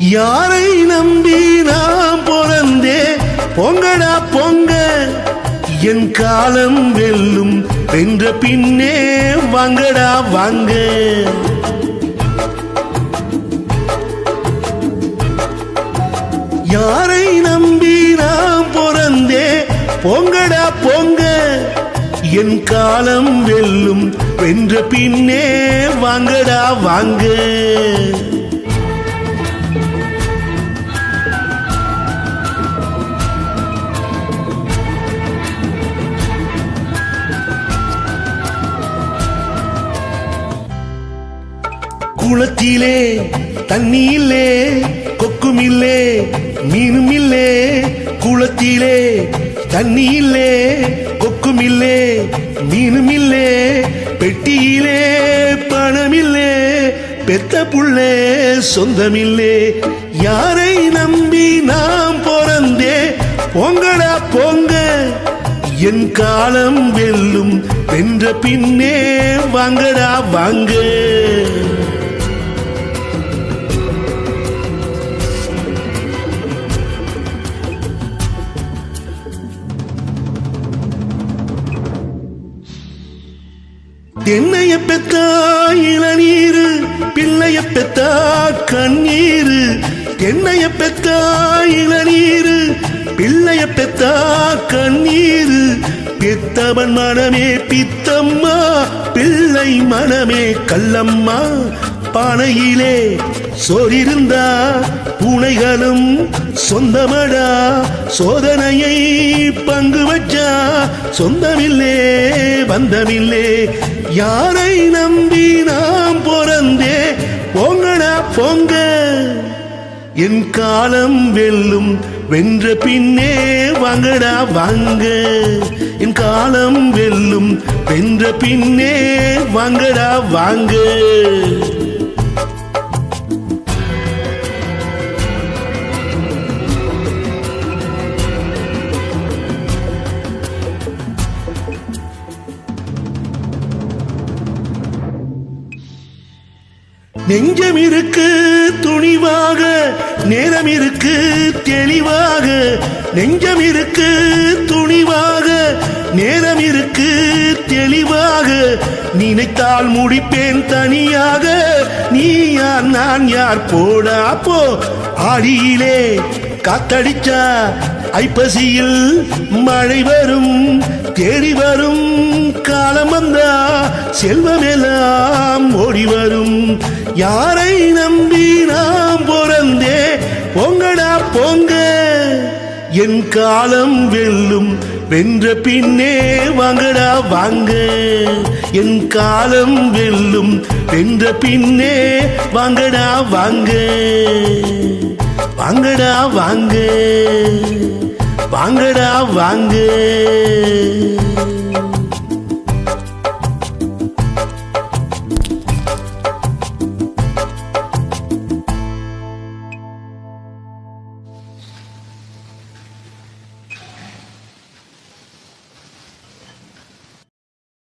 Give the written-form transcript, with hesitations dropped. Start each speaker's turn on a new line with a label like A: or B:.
A: யாரை நம்பி நாம் பிறந்தே பொங்கடா பொங்க என் காலம் வெல்லும் வென்ற பின்னே வாங்கடா வாங்க. யாரை நம்பி நாம் பிறந்தே பொங்கடா பொங்க என் காலம் வெல்லும் வென்ற பின்னே வாங்கடா வாங்க. குளத்திலே தண்ணி இல்லே கொக்கும் இல்லே மீனும் இல்லே. குளத்திலே தண்ணி இல்லே கொக்கும் இல்லே மீனும் இல்லே. பெட்டியிலே பணம் இல்லே பெத்த புள்ளே சொந்தமில்லே. யாரை நம்பி நாம் பிறந்தே பொங்கடா பொங்க என் காலம் வெல்லும் வென்ற பின்னே வாங்கடா வாங்க. தென்னைய பெத்தா இளநீரு பிள்ளைய பெத்தா கண்ணீரு. தென்னைய பெத்தா இளநீரு பிள்ளைய பெத்தா கண்ணீரு. பெத்தவன் மனமே பித்தம்மா பிள்ளை மனமே கல்லம்மா. பானையிலே சோறிருந்தா பூனைகளும் சொந்தமடா. சோதனையை பங்கு வச்சா சொந்தமில்லே பந்தமில்லே. யாரை நம்பி நாம் பிறந்தே பொங்கடா பொங்க என் காலம் வெல்லும் வென்ற பின்னே வாங்கடா வாங்க. என் காலம் வெல்லும் வென்ற பின்னே வாங்கடா வாங்க. நெஞ்சம் இருக்கு துணிவாக நேரம் இருக்கு தெளிவாக. நெஞ்சம் இருக்கு துணிவாக நேரம் இருக்கு தெளிவாக. நினைத்தால் முடிப்பேன் தனியாக நீ யார் நான் யார் போடா போ. ஆடியிலே காத்தடிச்சா ஐப்பசியில் மழை வரும் தேடி வரும். காலம் வந்தா செல்வமெல்லாம் ஓடி வரும். யாரை நம்பி நாம் பிறந்தே பொங்கடா பொங்க என் காலம் வெல்லும் வென்ற பின்னே வாங்கடா வாங்க. என் காலம் வெல்லும் வென்ற பின்னே வாங்கடா வாங்க. வாங்கடா வாங்க வாங்கடா வாங்க.